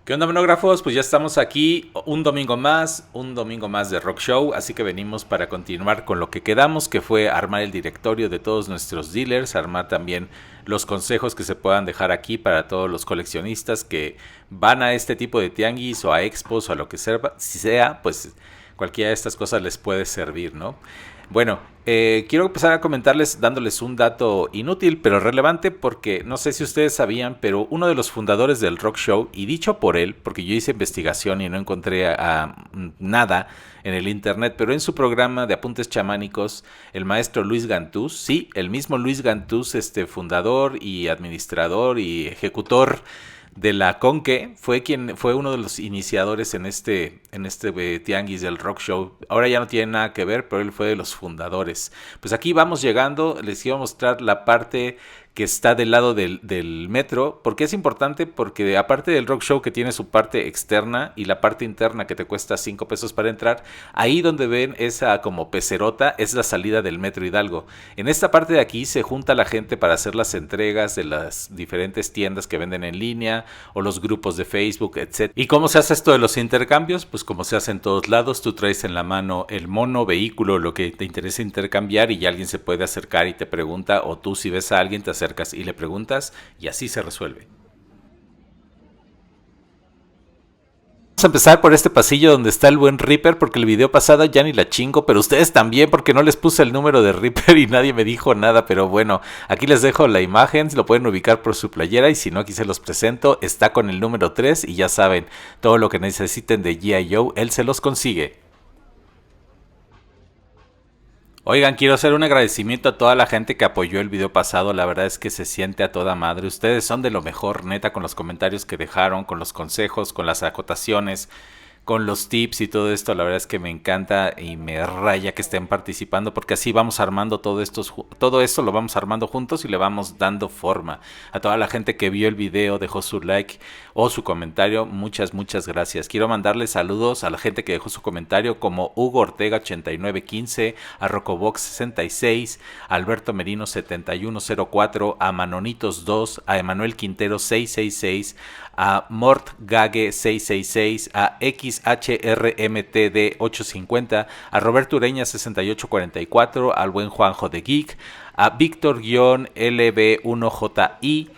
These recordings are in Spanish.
¿Qué onda, monógrafos? Pues ya estamos aquí un domingo más de Rock Show, así que venimos para continuar con lo que quedamos, que fue armar el directorio de todos nuestros dealers, armar también los consejos que se puedan dejar aquí para todos los coleccionistas que van a este tipo de tianguis o a expos o a lo que sea, si sea, pues cualquiera de estas cosas les puede servir, ¿no? Bueno, quiero empezar a comentarles dándoles un dato inútil pero relevante porque no sé si ustedes sabían, pero uno de los fundadores del Rock Show, y dicho por él, porque yo hice investigación y no encontré nada en el internet, pero en su programa de apuntes chamánicos, el maestro Luis Gantús, sí, el mismo Luis Gantús, fundador y administrador y ejecutor de la Conque, fue uno de los iniciadores en este tianguis del Rock Show. Ahora ya no tiene nada que ver, pero él fue de los fundadores. Pues aquí vamos llegando, les quiero mostrar la parte que está del lado del metro. ¿Por qué es importante? Porque aparte del Rock Show, que tiene su parte externa y la parte interna que te cuesta 5 pesos para entrar, ahí donde ven esa como pecerota es la salida del metro Hidalgo. En esta parte de aquí se junta la gente para hacer las entregas de las diferentes tiendas que venden en línea o los grupos de Facebook, etc. ¿Y cómo se hace esto de los intercambios? Pues como se hace en todos lados, tú traes en la mano el mono, vehículo, lo que te interesa intercambiar, y ya alguien se puede acercar y te pregunta, o tú si ves a alguien te acercas y le preguntas, y así se resuelve. Vamos a empezar por este pasillo donde está el buen Reaper, porque el video pasado ya ni la chingo, pero ustedes también, porque no les puse el número de Reaper y nadie me dijo nada. Pero bueno, aquí les dejo la imagen, lo pueden ubicar por su playera, y si no, aquí se los presento. Está con el número 3 y ya saben, todo lo que necesiten de G.I. Joe, él se los consigue. Oigan, quiero hacer un agradecimiento a toda la gente que apoyó el video pasado. La verdad es que se siente a toda madre. Ustedes son de lo mejor, neta, con los comentarios que dejaron, con los consejos, con las acotaciones, con los tips y todo esto. La verdad es que me encanta y me raya que estén participando, porque así vamos armando todo esto lo vamos armando juntos y le vamos dando forma. A toda la gente que vio el video, dejó su like o su comentario, muchas gracias. Quiero mandarles saludos a la gente que dejó su comentario, como Hugo Ortega 8915, a Rocobox 66, a Alberto Merino 7104, a Manonitos 2, a Emanuel Quintero 666, a Mort Gage 666, a XHRMTD 850, a Roberto Ureña 6844, al buen Juanjo de Geek, a Víctor-LB1JI,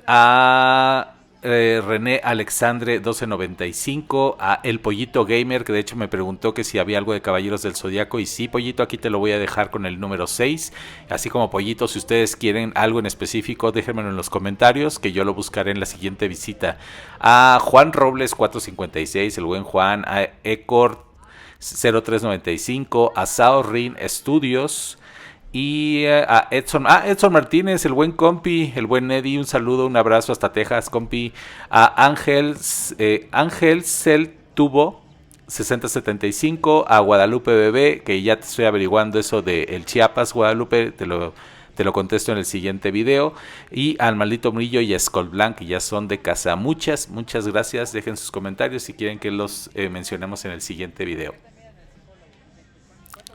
a René Alexandre 1295, a El Pollito Gamer, que de hecho me preguntó que si había algo de Caballeros del Zodiaco, y sí, Pollito, aquí te lo voy a dejar con el número 6. Así como, Pollito, si ustedes quieren algo en específico, déjenmelo en los comentarios, que yo lo buscaré en la siguiente visita. A Juan Robles 456, el buen Juan, a Ecor 0395, a Saurin Studios, y a Edson Martínez, el buen compi, el buen Eddie, un saludo, un abrazo hasta Texas, compi. A Ángel Cel Tubo 6075, a Guadalupe Bebé, que ya te estoy averiguando eso de el Chiapas, Guadalupe, te lo contesto en el siguiente video. Y al Maldito Murillo y a Skull Blanc, que ya son de casa. Muchas gracias. Dejen sus comentarios si quieren que los mencionemos en el siguiente video.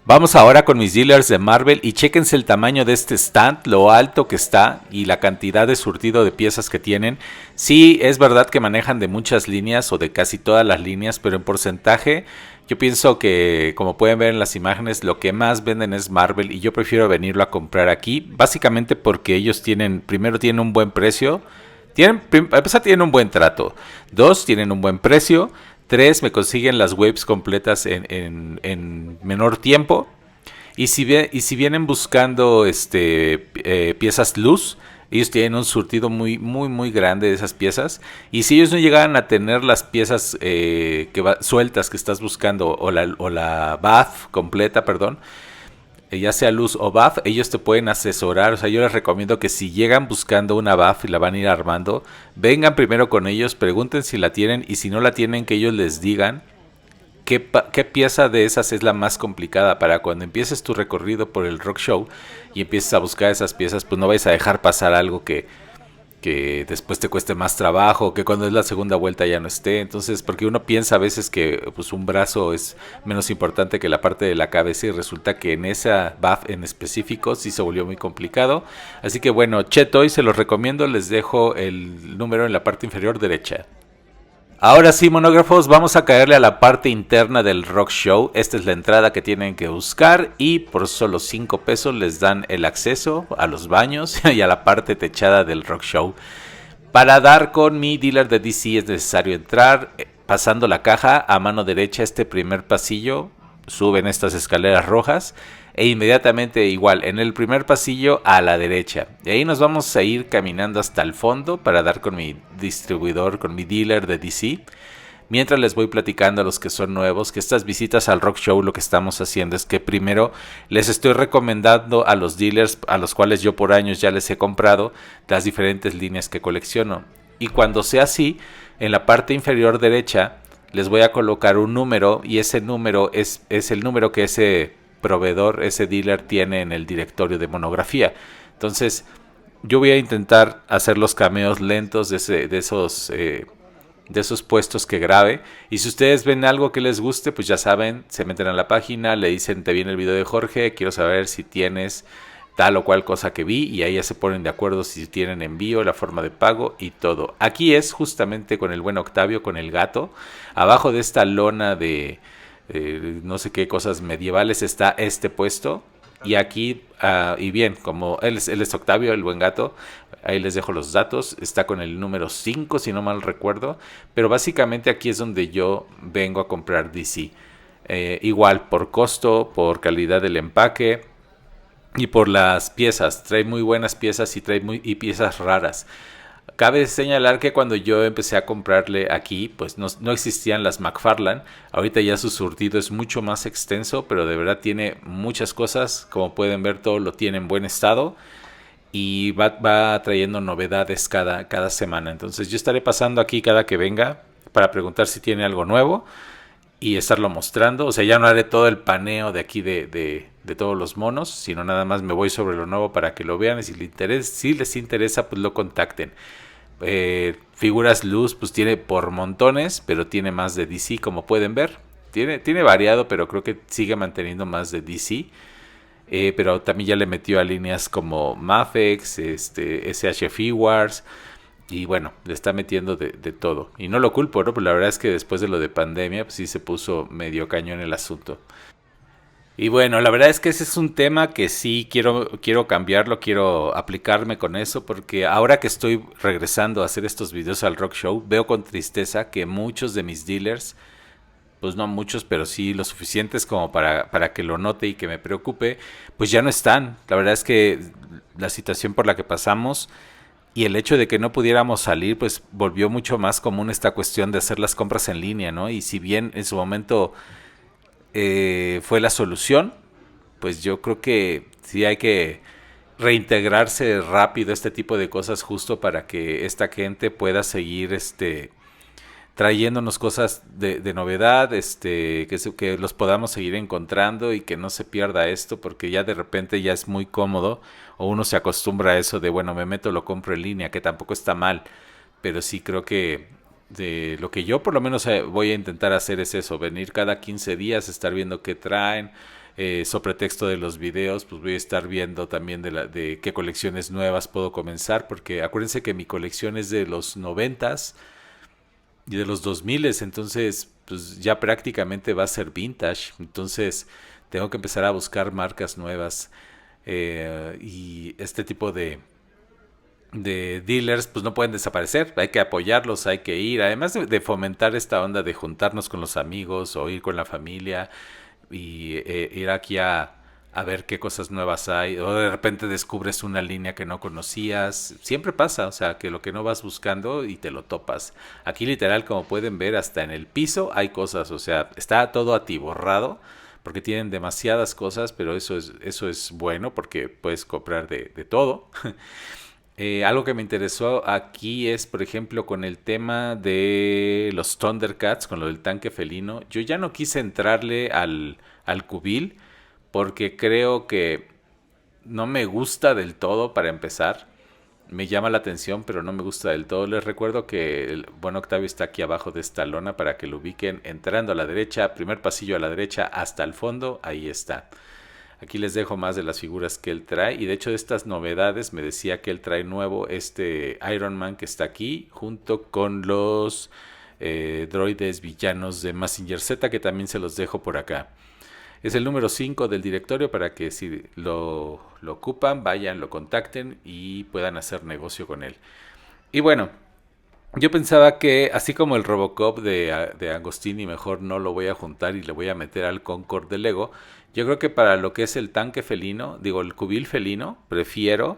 Vamos ahora con mis dealers de Marvel, y chéquense el tamaño de este stand, lo alto que está y la cantidad de surtido de piezas que tienen. Sí, es verdad que manejan de muchas líneas o de casi todas las líneas, pero en porcentaje yo pienso que, como pueden ver en las imágenes, lo que más venden es Marvel, y yo prefiero venirlo a comprar aquí, básicamente porque ellos primero tienen un buen precio, a pesar tienen un buen trato, dos, tienen un buen precio, 3, me consiguen las waves completas en menor tiempo. Y si vienen buscando piezas luz, ellos tienen un surtido muy grande de esas piezas. Y si ellos no llegaran a tener las piezas sueltas que estás buscando, o la bath completa, perdón, ya sea luz o buff, ellos te pueden asesorar. O sea, yo les recomiendo que si llegan buscando una buff y la van a ir armando, vengan primero con ellos, pregunten si la tienen, y si no la tienen, que ellos les digan qué pieza de esas es la más complicada, para cuando empieces tu recorrido por el Rock Show y empieces a buscar esas piezas, pues no vais a dejar pasar algo que después te cueste más trabajo, que cuando es la segunda vuelta ya no esté. Entonces, porque uno piensa a veces que pues un brazo es menos importante que la parte de la cabeza, y resulta que en esa buff en específico sí se volvió muy complicado. Así que bueno, Cheto, y se los recomiendo, les dejo el número en la parte inferior derecha. Ahora sí, monógrafos, vamos a caerle a la parte interna del Rock Show. Esta es la entrada que tienen que buscar y por solo 5 pesos les dan el acceso a los baños y a la parte techada del Rock Show. Para dar con mi dealer de DC es necesario entrar pasando la caja a mano derecha, este primer pasillo, suben estas escaleras rojas e inmediatamente igual en el primer pasillo a la derecha. Y ahí nos vamos a ir caminando hasta el fondo para dar con mi distribuidor, con mi dealer de DC. Mientras les voy platicando a los que son nuevos que estas visitas al Rock Show lo que estamos haciendo es que primero les estoy recomendando a los dealers a los cuales yo por años ya les he comprado las diferentes líneas que colecciono. Y cuando sea así, en la parte inferior derecha les voy a colocar un número y ese número es el número que ese proveedor, ese dealer tiene en el directorio de monografía. Entonces yo voy a intentar hacer los cameos lentos de esos puestos que grabe. Y si ustedes ven algo que les guste, pues ya saben, se meten a la página, le dicen, te viene el video de Jorge, quiero saber si tienes tal o cual cosa que vi, y ahí ya se ponen de acuerdo si tienen envío, la forma de pago y todo. Aquí es justamente con el buen Octavio, con el gato, abajo de esta lona de no sé qué cosas medievales está este puesto. Y aquí, y bien, como él es Octavio, el buen gato, ahí les dejo los datos, está con el número 5 si no mal recuerdo, pero básicamente aquí es donde yo vengo a comprar DC. Igual por costo, por calidad del empaque y por las piezas, trae muy buenas piezas y y piezas raras. Cabe señalar que cuando yo empecé a comprarle aquí, pues no existían las McFarlane. Ahorita ya su surtido es mucho más extenso, pero de verdad tiene muchas cosas. Como pueden ver, todo lo tiene en buen estado y va trayendo novedades cada semana. Entonces yo estaré pasando aquí cada que venga para preguntar si tiene algo nuevo y estarlo mostrando. O sea, ya no haré todo el paneo de aquí de todos los monos, sino nada más me voy sobre lo nuevo para que lo vean y si les interesa, pues lo contacten. Figuras luz, pues tiene por montones, pero tiene más de DC, como pueden ver. Tiene variado, pero creo que sigue manteniendo más de DC. Pero también ya le metió a líneas como Mafex, SH Figuarts. Y bueno, le está metiendo de todo. Y no lo culpo, ¿no? Pues la verdad es que después de lo de pandemia, pues sí se puso medio cañón el asunto. Y bueno, la verdad es que ese es un tema que sí quiero cambiarlo, quiero aplicarme con eso, porque ahora que estoy regresando a hacer estos videos al Rock Show, veo con tristeza que muchos de mis dealers, pues no muchos, pero sí lo suficientes como para que lo note y que me preocupe, pues ya no están. La verdad es que la situación por la que pasamos y el hecho de que no pudiéramos salir, pues volvió mucho más común esta cuestión de hacer las compras en línea, ¿no? Y si bien en su momento fue la solución, pues yo creo que sí hay que reintegrarse rápido a este tipo de cosas justo para que esta gente pueda seguir trayéndonos cosas de novedad, que los podamos seguir encontrando y que no se pierda esto, porque ya de repente ya es muy cómodo o uno se acostumbra a eso de, bueno, me meto, lo compro en línea, que tampoco está mal, pero sí creo que de lo que yo por lo menos voy a intentar hacer es eso, venir cada 15 días, estar viendo qué traen, sobre texto de los videos, pues voy a estar viendo también de qué colecciones nuevas puedo comenzar, porque acuérdense que mi colección es de los 90s y de los 2000, entonces pues ya prácticamente va a ser vintage, entonces tengo que empezar a buscar marcas nuevas y este tipo de dealers pues no pueden desaparecer, hay que apoyarlos, hay que ir, además de fomentar esta onda de juntarnos con los amigos o ir con la familia y ir aquí a ver qué cosas nuevas hay, o de repente descubres una línea que no conocías, siempre pasa, o sea, que lo que no vas buscando y te lo topas. Aquí literal, como pueden ver, hasta en el piso hay cosas, o sea, está todo atiborrado, porque tienen demasiadas cosas, pero eso es bueno, porque puedes comprar de todo. Algo que me interesó aquí es, por ejemplo, con el tema de los Thundercats, con lo del tanque felino. Yo ya no quise entrarle al cubil porque creo que no me gusta del todo para empezar. Me llama la atención, pero no me gusta del todo. Les recuerdo que el buen Octavio está aquí abajo de esta lona para que lo ubiquen entrando a la derecha, primer pasillo a la derecha hasta el fondo, ahí está. Aquí les dejo más de las figuras que él trae. Y de hecho de estas novedades me decía que él trae nuevo este Iron Man que está aquí. Junto con los droides villanos de Mazinger Z, que también se los dejo por acá. Es el número 5 del directorio para que si lo ocupan, vayan, lo contacten y puedan hacer negocio con él. Y bueno, yo pensaba que así como el Robocop de Agostini, mejor no lo voy a juntar y le voy a meter al Concorde de Lego. Yo creo que para lo que es el tanque felino, digo el cubil felino, prefiero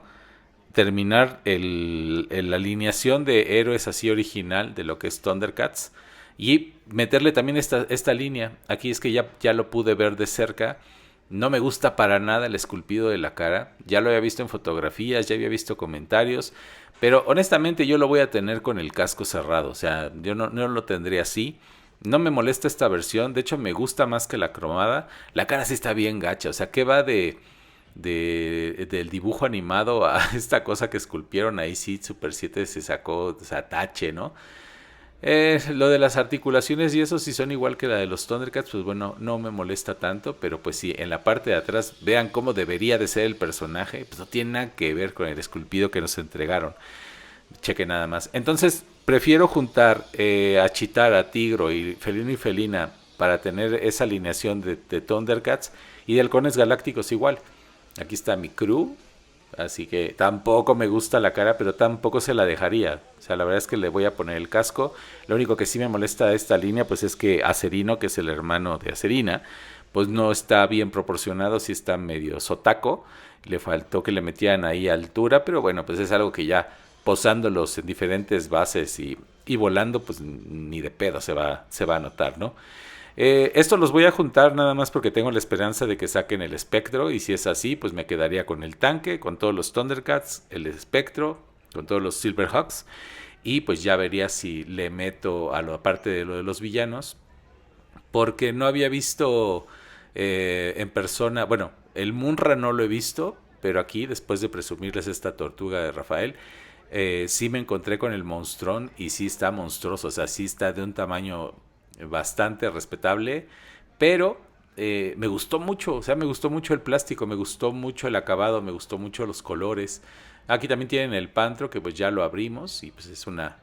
terminar la alineación de héroes así original de lo que es Thundercats y meterle también esta línea. Aquí es que ya lo pude ver de cerca. No me gusta para nada el esculpido de la cara. Ya lo había visto en fotografías, ya había visto comentarios. Pero honestamente yo lo voy a tener con el casco cerrado. O sea, yo no lo tendré así. No me molesta esta versión. De hecho, me gusta más que la cromada. La cara sí está bien gacha. O sea, ¿qué va del dibujo animado a esta cosa que esculpieron ahí? Sí, Super 7 se sacó, o sea, tache, ¿no? Lo de las articulaciones y eso, si son igual que la de los Thundercats, pues bueno, no me molesta tanto, pero pues sí, en la parte de atrás vean cómo debería de ser el personaje, pues no tiene nada que ver con el esculpido que nos entregaron. Cheque nada más. Entonces, prefiero juntar a Chitara, Tigro y Felino y Felina para tener esa alineación de Thundercats y de Halcones Galácticos igual. Aquí está mi crew. Así que tampoco me gusta la cara, pero tampoco se la dejaría. O sea, la verdad es que le voy a poner el casco. Lo único que sí me molesta de esta línea, pues es que Acerino, que es el hermano de Acerina, pues no está bien proporcionado, sí está medio sotaco. Le faltó que le metieran ahí altura, pero bueno, pues es algo que ya posándolos en diferentes bases y volando, pues ni de pedo se va a notar, ¿no? Esto los voy a juntar nada más porque tengo la esperanza de que saquen el espectro y si es así, pues me quedaría con el tanque, con todos los Thundercats, el espectro, con todos los Silverhawks y pues ya vería si le meto a la parte de lo de los villanos porque no había visto en persona, bueno, el Munra no lo he visto, pero aquí después de presumirles esta tortuga de Rafael, sí me encontré con el monstrón y sí está monstruoso, o sea, sí está de un tamaño bastante respetable, pero me gustó mucho, o sea, me gustó mucho el plástico, me gustó mucho el acabado, me gustó mucho los colores. Aquí también tienen el Pantro, que pues ya lo abrimos y pues es una...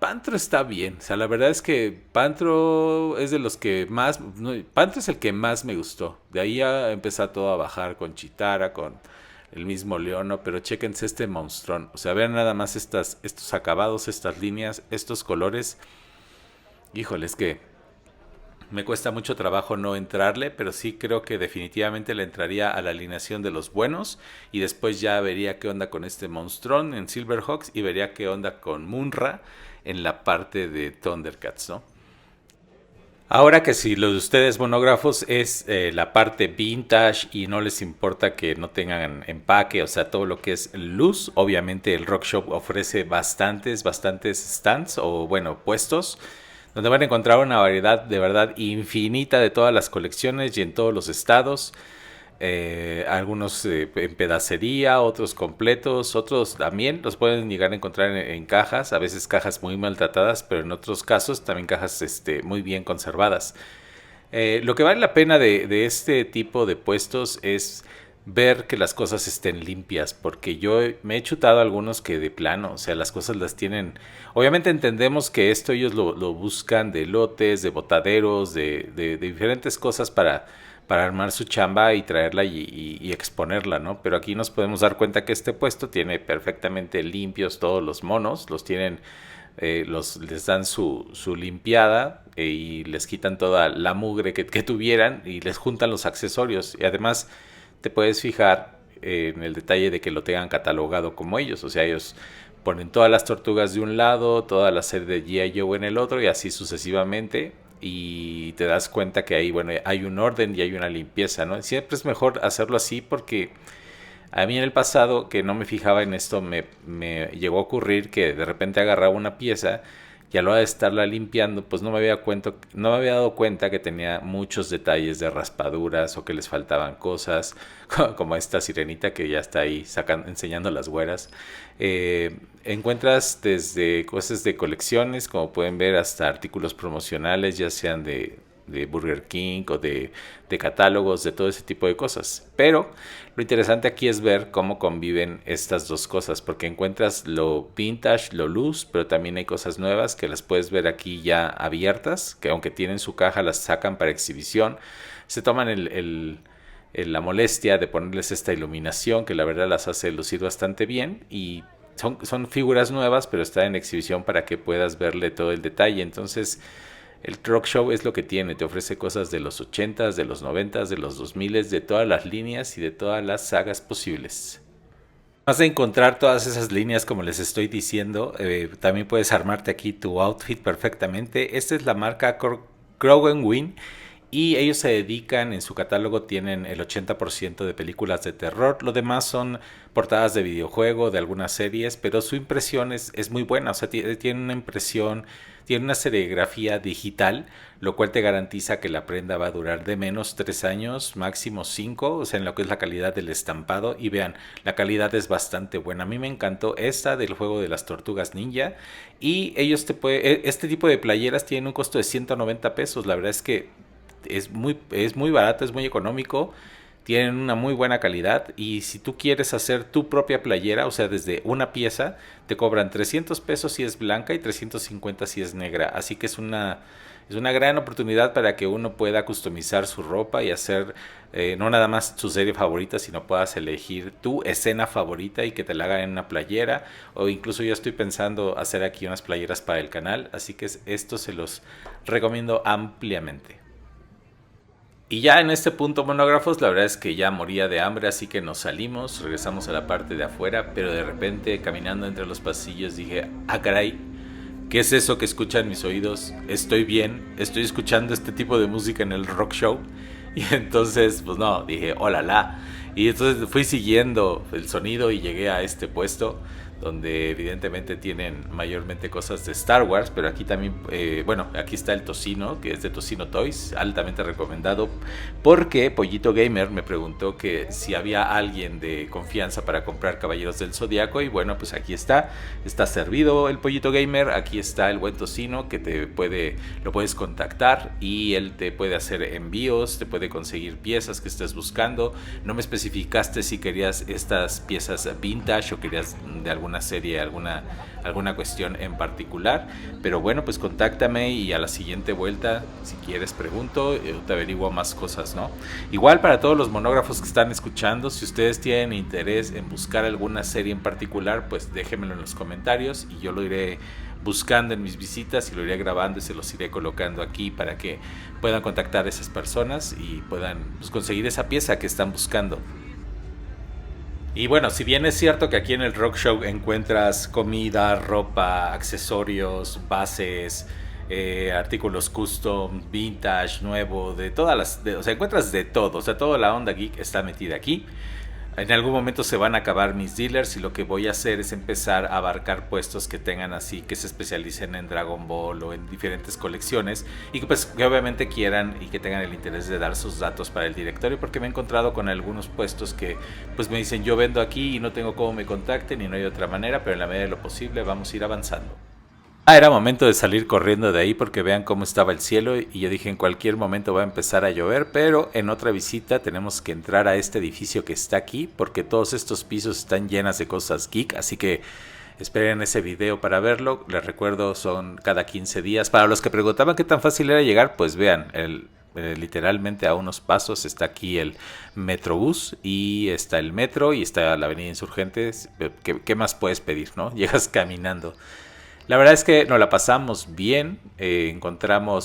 Pantro está bien, o sea, la verdad es que Pantro es de los que más... No, Pantro es el que más me gustó, de ahí ya empezó todo a bajar con Chitara, con el mismo Leono, pero chéquense este monstrón, o sea, vean nada más estos acabados, estas líneas, estos colores. Híjole, es que me cuesta mucho trabajo no entrarle, pero sí creo que definitivamente le entraría a la alineación de los buenos y después ya vería qué onda con este monstrón en Silverhawks y vería qué onda con Munra en la parte de Thundercats, ¿no? Ahora que si los de ustedes monógrafos es la parte vintage y no les importa que no tengan empaque, o sea, todo lo que es luz, obviamente el Rock Shop ofrece bastantes stands o bueno, puestos donde van a encontrar una variedad de verdad infinita de todas las colecciones y en todos los estados. Algunos en pedacería, otros completos, otros también los pueden llegar a encontrar en cajas, a veces cajas muy maltratadas, pero en otros casos también cajas muy bien conservadas. Lo que vale la pena de este tipo de puestos es ver que las cosas estén limpias, porque yo me he chutado algunos que de plano, o sea, las cosas las tienen, obviamente entendemos que esto ellos lo buscan de lotes, de botaderos, de diferentes cosas para armar su chamba y traerla y exponerla, ¿no? Pero aquí nos podemos dar cuenta que este puesto tiene perfectamente limpios todos los monos, los tienen, les dan su limpiada y les quitan toda la mugre que tuvieran y les juntan los accesorios y además te puedes fijar en el detalle de que lo tengan catalogado como ellos, o sea, ellos ponen todas las tortugas de un lado, toda la serie de G.I. Joe en el otro y así sucesivamente y te das cuenta que ahí, bueno, hay un orden y hay una limpieza, ¿no? Siempre es mejor hacerlo así porque a mí en el pasado que no me fijaba en esto me llegó a ocurrir que de repente agarraba una pieza y a la hora de estarla limpiando pues no me había dado cuenta que tenía muchos detalles de raspaduras o que les faltaban cosas como esta sirenita que ya está ahí enseñando las güeras. Encuentras desde cosas de colecciones como pueden ver hasta artículos promocionales ya sean de Burger King o de catálogos, de todo ese tipo de cosas. Pero lo interesante aquí es ver cómo conviven estas dos cosas, porque encuentras lo vintage, lo loose, pero también hay cosas nuevas que las puedes ver aquí ya abiertas, que aunque tienen su caja las sacan para exhibición, se toman la molestia de ponerles esta iluminación que la verdad las hace lucir bastante bien y son figuras nuevas, pero están en exhibición para que puedas verle todo el detalle. Entonces el Rock Show es lo que tiene, te ofrece cosas de los 80s, de los 90s, de los 2000s, de todas las líneas y de todas las sagas posibles. Vas a encontrar todas esas líneas como les estoy diciendo, también puedes armarte aquí tu outfit perfectamente. Esta es la marca Crown Win. Y ellos se dedican, en su catálogo tienen el 80% de películas de terror. Lo demás son portadas de videojuego, de algunas series, pero su impresión es muy buena. O sea, tiene una impresión, tiene una serigrafía digital, lo cual te garantiza que la prenda va a durar de menos 3 años, máximo 5, o sea, en lo que es la calidad del estampado. Y vean, la calidad es bastante buena. A mí me encantó esta del juego de las tortugas ninja. Y ellos este tipo de playeras tienen un costo de 190 pesos. La verdad es que es muy barato, es muy económico, tienen una muy buena calidad y si tú quieres hacer tu propia playera, o sea, desde una pieza, te cobran 300 pesos si es blanca y 350 si es negra, así que es una gran oportunidad para que uno pueda customizar su ropa y hacer no nada más tu serie favorita, sino puedas elegir tu escena favorita y que te la hagan en una playera, o incluso yo estoy pensando hacer aquí unas playeras para el canal, así que esto se los recomiendo ampliamente. Y ya en este punto monógrafos, la verdad es que ya moría de hambre, así que nos salimos, regresamos a la parte de afuera, pero de repente caminando entre los pasillos dije, ah caray, ¿qué es eso que escuchan mis oídos? Estoy bien, estoy escuchando este tipo de música en el Rock Show. Y entonces, pues no, dije, hola la. Y entonces fui siguiendo el sonido y llegué a este puesto donde evidentemente tienen mayormente cosas de Star Wars, pero aquí también, bueno, aquí está el tocino, que es de Tocino Toys, altamente recomendado, porque Pollito Gamer me preguntó que si había alguien de confianza para comprar Caballeros del Zodiaco, y bueno, pues aquí está servido el Pollito Gamer, aquí está el buen tocino que lo puedes contactar y él te puede hacer envíos, te puede conseguir piezas que estés buscando. No me especificaste si querías estas piezas vintage o querías de alguna serie, alguna cuestión en particular, pero bueno, pues contáctame y a la siguiente vuelta, si quieres, pregunto, te averiguo más cosas, ¿no? Igual para todos los monógrafos que están escuchando, si ustedes tienen interés en buscar alguna serie en particular, pues déjenmelo en los comentarios y yo lo iré buscando en mis visitas y lo iré grabando y se los iré colocando aquí para que puedan contactar a esas personas y puedan pues, conseguir esa pieza que están buscando. Y bueno, si bien es cierto que aquí en el Rock Show encuentras comida, ropa, accesorios, bases, artículos custom, vintage, nuevo, o sea, encuentras de todo, o sea, toda la onda geek está metida aquí. En algún momento se van a acabar mis dealers y lo que voy a hacer es empezar a abarcar puestos que tengan así, que se especialicen en Dragon Ball o en diferentes colecciones y que obviamente quieran y que tengan el interés de dar sus datos para el directorio, porque me he encontrado con algunos puestos que pues me dicen yo vendo aquí y no tengo cómo me contacten y no hay otra manera, pero en la medida de lo posible vamos a ir avanzando. Era momento de salir corriendo de ahí porque vean cómo estaba el cielo y yo dije en cualquier momento va a empezar a llover, pero en otra visita tenemos que entrar a este edificio que está aquí porque todos estos pisos están llenas de cosas geek, así que esperen ese video para verlo. Les recuerdo, son cada 15 días. Para los que preguntaban qué tan fácil era llegar, pues vean, literalmente a unos pasos está aquí el Metrobús y está el metro y está la avenida Insurgentes. ¿Qué más puedes pedir, no? Llegas caminando. La verdad es que nos la pasamos bien,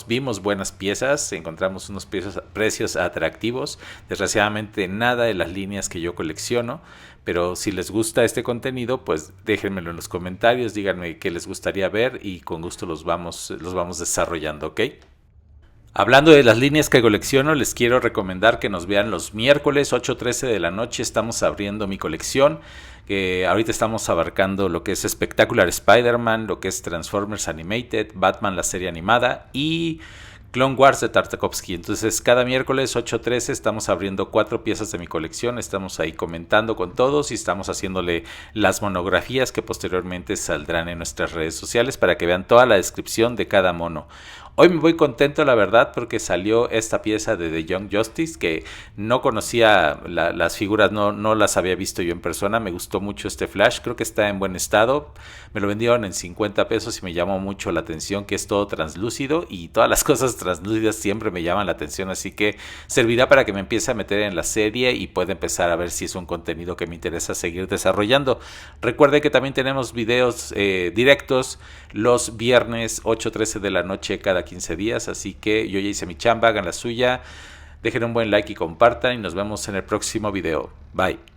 vimos buenas piezas, encontramos unos precios atractivos, desgraciadamente nada de las líneas que yo colecciono, pero si les gusta este contenido, pues déjenmelo en los comentarios, díganme qué les gustaría ver y con gusto los vamos desarrollando, ¿ok? Hablando de las líneas que colecciono, les quiero recomendar que nos vean los miércoles 8:13 de la noche. Estamos abriendo mi colección, que ahorita estamos abarcando lo que es Spectacular Spider-Man, lo que es Transformers Animated, Batman la serie animada y Clone Wars de Tartakovsky. Entonces cada miércoles 8:13 estamos abriendo 4 piezas de mi colección, estamos ahí comentando con todos y estamos haciéndole las monografías que posteriormente saldrán en nuestras redes sociales para que vean toda la descripción de cada mono. Hoy me voy contento, la verdad, porque salió esta pieza de The Young Justice, que no conocía las figuras, no las había visto yo en persona. Me gustó mucho este Flash, creo que está en buen estado. Me lo vendieron en 50 pesos y me llamó mucho la atención que es todo translúcido, y todas las cosas translúcidas siempre me llaman la atención, así que servirá para que me empiece a meter en la serie y pueda empezar a ver si es un contenido que me interesa seguir desarrollando. Recuerde que también tenemos videos directos los viernes 8:13 de la noche cada 15 días, así que yo ya hice mi chamba, hagan la suya, dejen un buen like y compartan, y nos vemos en el próximo video. Bye.